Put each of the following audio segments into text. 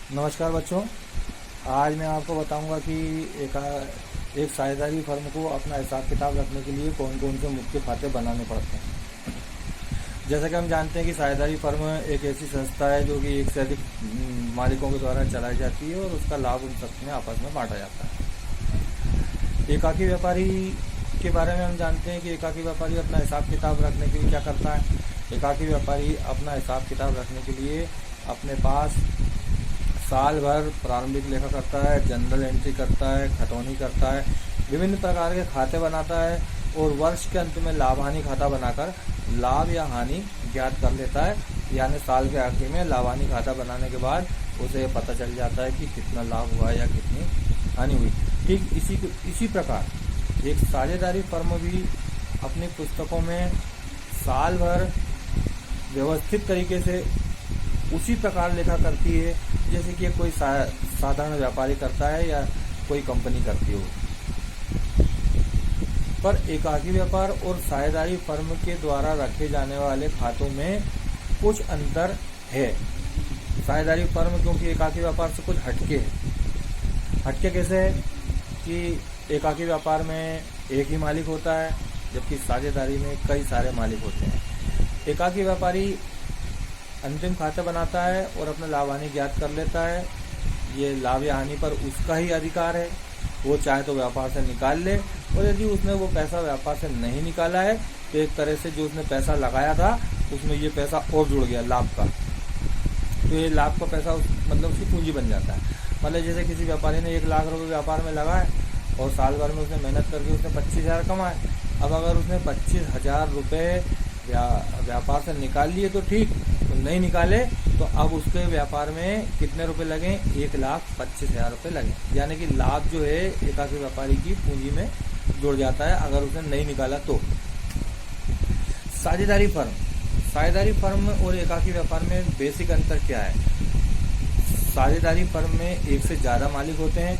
नमस्कार बच्चों। आज मैं आपको बताऊंगा कि एक साझेदारी फर्म को अपना हिसाब किताब रखने के लिए कौन कौन से मुख्य खाते बनाने पड़ते हैं। जैसा कि हम जानते हैं कि साझेदारी फर्म एक ऐसी संस्था है जो कि एक से अधिक मालिकों के द्वारा चलाई जाती है और उसका लाभ उन सब में आपस में बांटा जाता है। एकाकी व्यापारी के बारे में हम जानते हैं कि एकाकी व्यापारी अपना हिसाब किताब रखने के लिए क्या करता है। एकाकी व्यापारी अपना हिसाब किताब रखने के लिए अपने पास साल भर प्रारंभिक लेखा करता है, जनरल एंट्री करता है, खतौनी करता है, विभिन्न प्रकार के खाते बनाता है और वर्ष के अंत में लाभ हानि खाता बनाकर लाभ या हानि ज्ञात कर लेता है। यानी साल के आखिर में लाभ हानि खाता बनाने के बाद उसे पता चल जाता है कि कितना लाभ हुआ या कितनी हानि हुई। ठीक इसी प्रकार एक साझेदारी फर्म भी अपनी पुस्तकों में साल भर व्यवस्थित तरीके से उसी प्रकार लेखा करती है जैसे कि कोई साधारण व्यापारी करता है या कोई कंपनी करती हो। पर एकाकी व्यापार और साझेदारी फर्म के द्वारा रखे जाने वाले खातों में कुछ अंतर है। साझेदारी फर्म क्योंकि एकाकी व्यापार से कुछ हटके है। हटके कैसे है कि एकाकी व्यापार में एक ही मालिक होता है जबकि साझेदारी में कई सारे मालिक होते हैं। एकाकी व्यापारी अंतिम खाता बनाता है और अपना लाभ हानि ज्ञात कर लेता है। ये लाभ या हानि पर उसका ही अधिकार है, वो चाहे तो व्यापार से निकाल ले और यदि उसने वो पैसा व्यापार से नहीं निकाला है तो एक तरह से जो उसने पैसा लगाया था उसमें ये पैसा और जुड़ गया लाभ का, तो ये लाभ का पैसा मतलब उसकी पूंजी बन जाता है। मतलब जैसे किसी व्यापारी ने 1 लाख रुपए व्यापार में लगाए और साल भर में उसने मेहनत करके उसने 25,000 कमाए। अब अगर उसने 25,000 रुपये व्यापार से निकाल लिए तो ठीक, तो नहीं निकाले तो अब उसके व्यापार में कितने रुपए लगे, 1,25,000 रुपये लगे। यानी कि लाभ जो है एकाकी व्यापारी की पूंजी में जुड़ जाता है अगर उसने नहीं निकाला तो। साझेदारी फर्म और एकाकी व्यापार में बेसिक अंतर क्या है। साझेदारी फर्म में एक से ज्यादा मालिक होते हैं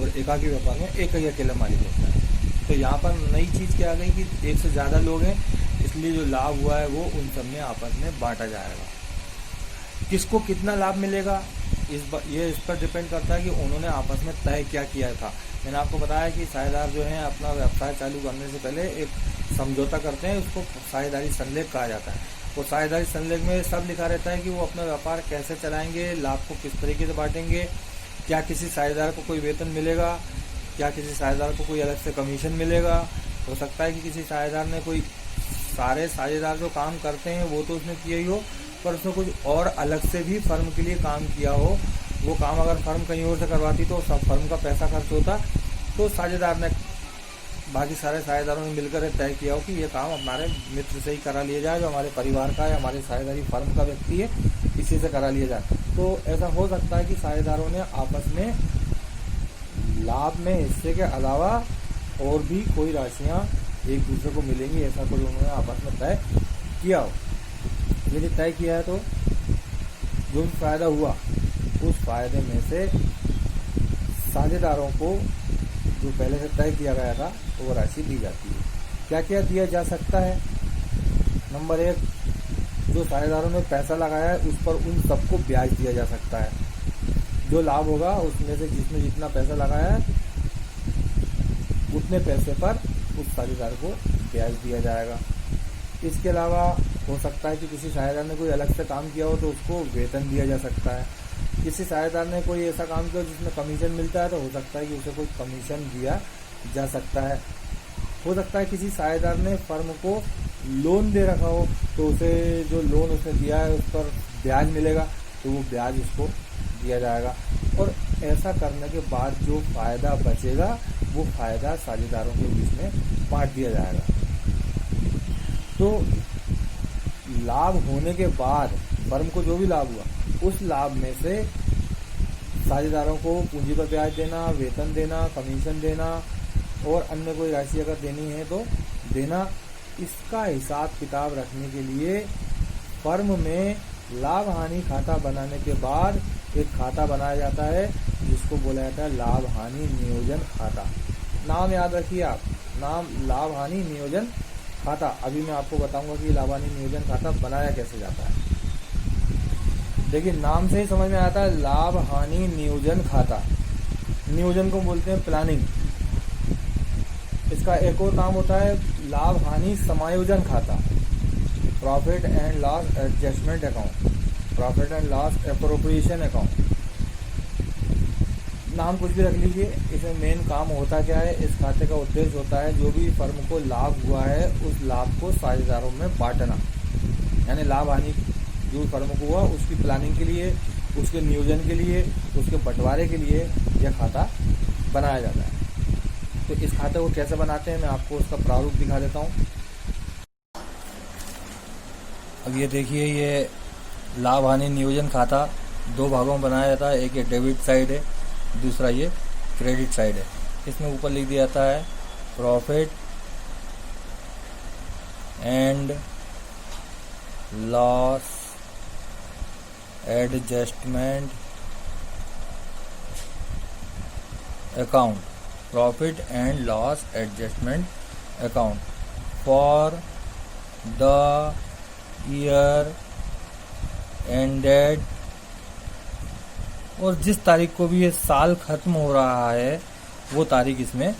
और एकाकी व्यापार में एक ही अकेला मालिक होता है। तो यहाँ पर नई चीज क्या आ गई कि एक से ज्यादा लोग हैं, इसलिए जो लाभ हुआ है वो उन सब में आपस में बांटा जाएगा। किसको कितना लाभ मिलेगा ये इस पर डिपेंड करता है कि उन्होंने आपस में तय क्या किया था। मैंने आपको बताया कि साझेदार जो है अपना व्यवसाय चालू करने से पहले एक समझौता करते हैं, उसको साझेदारी संलेख कहा जाता है। और साझेदारी संलेख में सब लिखा रहता है कि वो अपना व्यापार कैसे चलाएंगे, लाभ को किस तरीके से बांटेंगे, क्या किसी साझेदार को कोई वेतन मिलेगा, क्या किसी साझेदार को कोई अलग से कमीशन मिलेगा। हो सकता है कि किसी साझेदार ने कोई सारे साझेदार जो काम करते हैं वो तो उसने किया ही हो, पर उसने कुछ और अलग से भी फर्म के लिए काम किया हो। वो काम अगर फर्म कहीं और से करवाती तो सब फर्म का पैसा खर्च होता, तो साझेदार ने बाकी सारे साझेदारों ने मिलकर तय किया हो कि ये काम हमारे मित्र से ही करा लिया जाए, जो हमारे परिवार का या हमारे साझेदारी फर्म का व्यक्ति है, इसी से करा लिया जाए। तो ऐसा हो सकता है कि साझेदारों ने आपस में लाभ में हिस्से के अलावा और भी कोई राशियां एक दूसरे को मिलेंगी, ऐसा कोई उन्होंने आपस में तय किया हो। यदि तय किया है तो जो भी फायदा हुआ उस फायदे में से साझेदारों को जो पहले से तय किया गया था तो वो राशि दी जाती है। क्या क्या दिया जा सकता है। नंबर 1, जो साझेदारों ने पैसा लगाया है उस पर उन सबको ब्याज दिया जा सकता है। जो लाभ होगा उसमें से जिसने जितना पैसा लगाया है उतने पैसे पर उस साझेदार को ब्याज दिया जाएगा। इसके अलावा हो सकता है कि किसी साझेदार ने कोई अलग से काम किया हो तो उसको वेतन दिया जा सकता है। किसी साझेदार ने कोई ऐसा काम किया जिसमें कमीशन मिलता है तो हो सकता है कि उसे कोई कमीशन दिया जा सकता है। हो सकता है किसी साझेदार ने फर्म को लोन दे रखा हो तो उसे जो लोन उसने दिया है उस पर ब्याज मिलेगा तो वो ब्याज उसको दिया जाएगा। और ऐसा करने के बाद जो फायदा बचेगा वो फायदा साझेदारों के बीच में बांट दिया जाएगा। तो लाभ होने के बाद फर्म को जो भी लाभ हुआ उस लाभ में से साझेदारों को पूंजी पर ब्याज देना, वेतन देना, कमीशन देना और अन्य कोई राशि अगर देनी है तो देना। इसका हिसाब किताब रखने के लिए फर्म में लाभ हानि खाता बनाने के बाद एक खाता बनाया जाता है जिसको बोला जाता है लाभ हानि नियोजन खाता। नाम याद रखिए आप, नाम लाभ हानि नियोजन खाता। अभी मैं आपको बताऊंगा कि लाभ हानि नियोजन खाता बनाया कैसे जाता है। देखिए नाम से ही समझ में आता है, लाभ हानि नियोजन खाता। नियोजन को बोलते हैं प्लानिंग। इसका एक और नाम होता है लाभ हानि समायोजन खाता, profit and loss adjustment account, profit and loss appropriation account. नाम कुछ भी रख लीजिए, इसमें मेन काम होता क्या है, इस खाते का उद्देश्य होता है जो भी फर्म को लाभ हुआ है उस लाभ को साझेदारों में बांटना। यानी लाभ हानि जो फर्म को हुआ उसकी प्लानिंग के लिए, उसके नियोजन के लिए, उसके बंटवारे के लिए यह खाता बनाया जाता है। तो इस खाते को कैसे बनाते हैं मैं आपको उसका प्रारूप दिखा देता हूँ। अब ये देखिए, ये लाभ हानि नियोजन खाता 2 भागों में बनाया जाता है। एक ये डेबिट साइड है, दूसरा ये क्रेडिट साइड है। इसमें ऊपर लिख दिया जाता है profit and loss adjustment account, profit and loss adjustment account for the year ended, और जिस तारीख को भी ये साल खत्म हो रहा है वो तारीख इसमें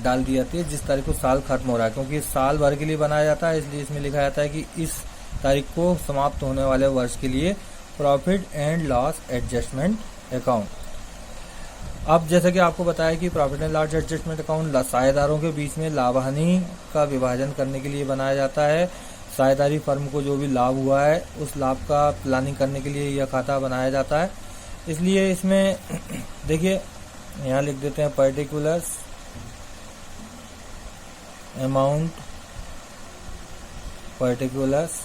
डाल दी जाती है, जिस तारीख को साल खत्म हो रहा है, क्योंकि साल भर के लिए बनाया जाता है, इसलिए इसमें लिखा जाता है कि इस तारीख को समाप्त होने वाले वर्ष के लिए profit and loss adjustment account. अब जैसा कि आपको बताया कि profit and loss adjustment account साझेदारों के बीच में लाभ हानि का विभाजन करने के लिए बनाया जाता है। साझेदारी फर्म को जो भी लाभ हुआ है उस लाभ का प्लानिंग करने के लिए यह खाता बनाया जाता है। इसलिए इसमें देखिए यहाँ लिख देते हैं पर्टिकुलर्स अमाउंट, पर्टिकुलर्स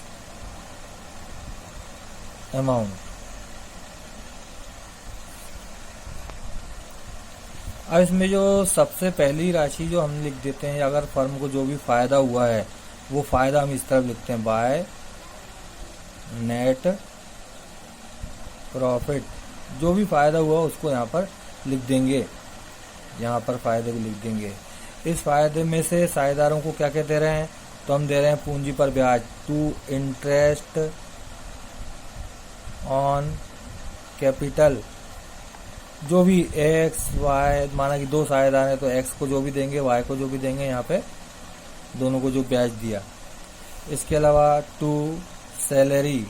अमाउंट। अब इसमें जो सबसे पहली राशि जो हम लिख देते हैं, अगर फर्म को जो भी फायदा हुआ है वो फायदा हम इस तरफ लिखते हैं बाय नेट प्रॉफिट। जो भी फायदा हुआ उसको यहाँ पर लिख देंगे, यहाँ पर फायदे को लिख देंगे। इस फायदे में से साझेदारों को क्या क्या दे रहे हैं, तो हम दे रहे हैं पूंजी पर ब्याज, टू इंटरेस्ट ऑन कैपिटल। जो भी एक्स वाई, माना कि 2 साझेदार हैं तो एक्स को जो भी देंगे वाई को जो भी देंगे, यहाँ पे दोनों को जो ब्याज दिया। इसके अलावा टू सैलरी,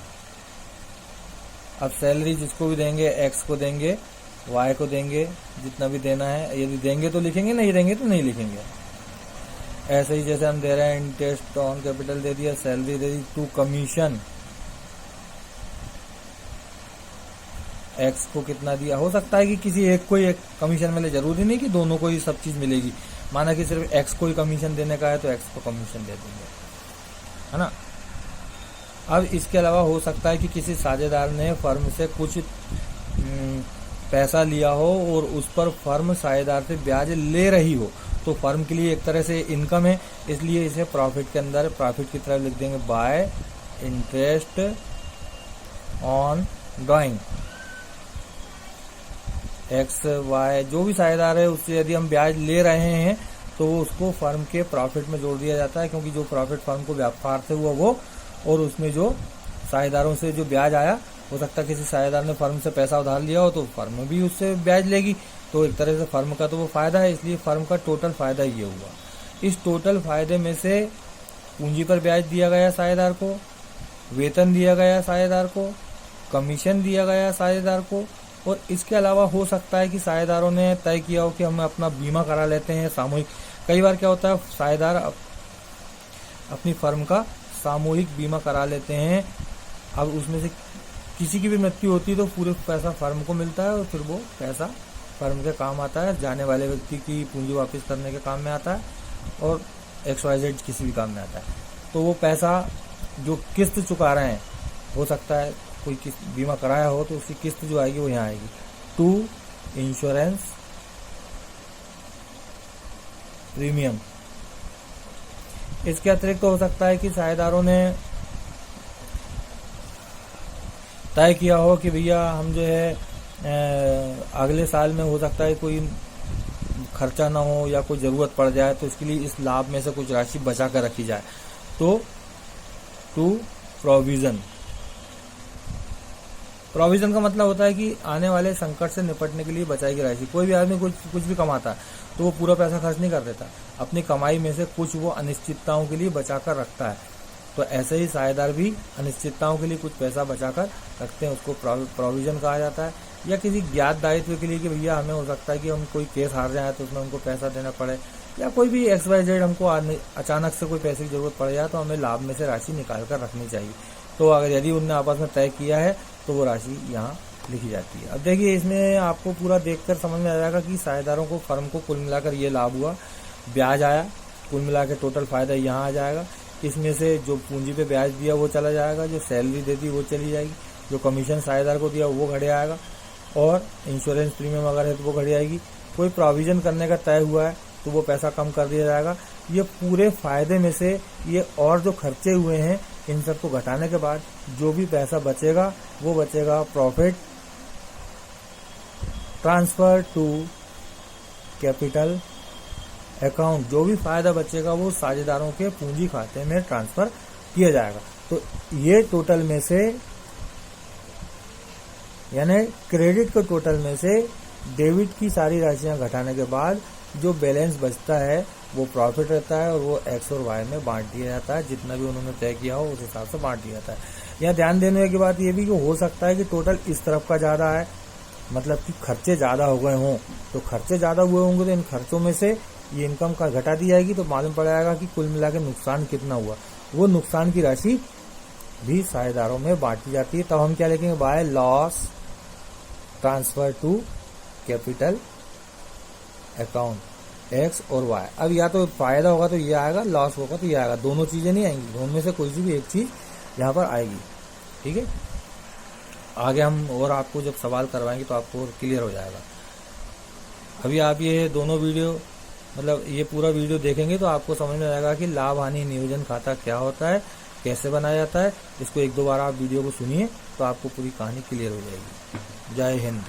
अब सैलरी जिसको भी देंगे एक्स को देंगे, वाई को देंगे, जितना भी देना है। यदि देंगे तो लिखेंगे, नहीं देंगे तो नहीं लिखेंगे। ऐसे ही जैसे हम दे रहे हैं इंटरेस्ट ऑन कैपिटल दे दिया, सैलरी दे दी। टू कमीशन, एक्स को कितना दिया। हो सकता है कि किसी एक को ही एक कमीशन मिले, जरूरी नहीं कि दोनों को ही सब चीज मिलेगी। माना कि सिर्फ एक्स को ही कमीशन देने का है तो एक्स को कमीशन दे देंगे, है ना। अब इसके अलावा हो सकता है कि किसी साझेदार ने फर्म से कुछ पैसा लिया हो और उस पर फर्म साझेदार से ब्याज ले रही हो, तो फर्म के लिए एक तरह से इनकम है, इसलिए इसे प्रॉफिट के अंदर प्रॉफिट की तरफ लिख देंगे by interest on drawing. X Y जो भी साझेदार है उससे यदि हम ब्याज ले रहे हैं तो वो उसको फर्म के प्रॉफिट में जोड़ दिया जाता है, क्योंकि जो प्रॉफिट फर्म को व्यापार से हुआ वो, और उसमें जो साझेदारों से जो ब्याज आया, हो सकता है किसी साझेदार ने फर्म से पैसा उधार लिया हो तो फर्म भी उससे ब्याज लेगी, तो एक तरह से फर्म का तो वो फायदा है, इसलिए फर्म का टोटल फायदा ये हुआ। इस टोटल फायदे में से पूंजी पर ब्याज दिया गया साझेदार को, वेतन दिया गया साझेदार को, कमीशन दिया गया साझेदार को, और इसके अलावा हो सकता है कि साझेदारों ने तय किया हो कि हम अपना बीमा करा लेते हैं सामूहिक। कई बार क्या होता है, साझेदार अपनी फर्म का सामूहिक बीमा करा लेते हैं। अब उसमें से किसी की भी मृत्यु होती है तो पूरे पैसा फर्म को मिलता है और फिर वो पैसा फर्म के काम आता है, जाने वाले व्यक्ति की पूंजी वापस करने के काम में आता है, और XYZ किसी भी काम में आता है। तो वो पैसा जो किस्त चुका रहे हैं, हो सकता है कोई किस्त बीमा कराया हो तो उसकी किस्त जो आएगी वो यहाँ आएगी। To insurance premium. इसके अतिरिक्त तो हो सकता है कि साझेदारों ने तय किया हो कि भैया हम जो है अगले साल में हो सकता है कोई खर्चा ना हो या कोई जरूरत पड़ जाए, तो इसके लिए इस लाभ में से कुछ राशि बचा कर रखी जाए, तो टू प्रोविजन। प्रोविजन का मतलब होता है कि आने वाले संकट से निपटने के लिए बचाई गई राशि। कोई भी आदमी कुछ भी कमाता है तो वो पूरा पैसा खर्च नहीं कर देता, अपनी कमाई में से कुछ वो अनिश्चितताओं के लिए बचाकर रखता है। तो ऐसे ही साझेदार भी अनिश्चितताओं के लिए कुछ पैसा बचाकर रखते हैं, उसको प्रोविजन कहा जाता है। या किसी ज्ञात दायित्व के लिए कि भैया हमें हो सकता है कि हम कोई केस हार जाए तो उसमें उनको पैसा देना पड़े, या कोई भी XYZ हमको अचानक से कोई पैसे की जरूरत पड़ जाए तो हमें लाभ में से राशि निकाल कर रखनी चाहिए। तो अगर यदि उनने आपस में तय किया है तो वो राशि यहाँ लिखी जाती है। अब देखिए इसमें आपको पूरा देखकर समझ में आ जाएगा कि साझेदारों को फर्म को कुल मिलाकर ये लाभ हुआ, ब्याज आया, कुल मिलाकर टोटल फायदा यहाँ आ जाएगा। इसमें से जो पूंजी पे ब्याज दिया वो चला जाएगा, जो सैलरी दे दी वो चली जाएगी, जो कमीशन साझेदार को दिया वो घट आएगा, और इंश्योरेंस प्रीमियम अगर है तो वो घट जाएगी। कोई प्रोविजन करने का तय हुआ है तो वो पैसा कम कर दिया जाएगा। ये पूरे फायदे में से ये और जो खर्चे हुए हैं इन सबको घटाने के बाद जो भी पैसा बचेगा वो बचेगा profit transfer to capital account. जो भी फायदा बचेगा वो साझेदारों के पूंजी खाते में ट्रांसफर किया जाएगा। तो ये टोटल में से यानी क्रेडिट के टोटल में से डेबिट की सारी राशियां घटाने के बाद जो बैलेंस बचता है वो प्रॉफिट रहता है, और वो X और Y में बांट दिया जाता है। जितना भी उन्होंने तय किया हो उस हिसाब से बांट दिया जाता है। यहाँ ध्यान देने की बात ये भी कि हो सकता है कि टोटल इस तरफ का ज्यादा है, मतलब कि खर्चे ज्यादा हो गए हों, तो खर्चे ज्यादा हुए होंगे तो इन खर्चों में से ये इनकम का घटा दी जाएगी, तो मालूम पड़ जाएगा कि कुल मिला के नुकसान कितना हुआ। वो नुकसान की राशि भी साझेदारों में बांटी जाती है। तब हम क्या लिखेंगे, by loss transfer to capital account X और Y। अब या तो फायदा होगा तो ये आएगा, लॉस होगा तो ये आएगा, दोनों चीजें नहीं आएंगी, दोनों में से कोई सी भी एक चीज यहाँ पर आएगी। ठीक है, आगे हम और आपको जब सवाल करवाएंगे तो आपको क्लियर हो जाएगा। अभी आप ये दोनों वीडियो मतलब ये पूरा वीडियो देखेंगे तो आपको समझ में आएगा कि लाभ हानि नियोजन खाता क्या होता है, कैसे बनाया जाता है। इसको एक दो बार आप वीडियो को सुनिए तो आपको पूरी कहानी क्लियर हो जाएगी। जय हिंद।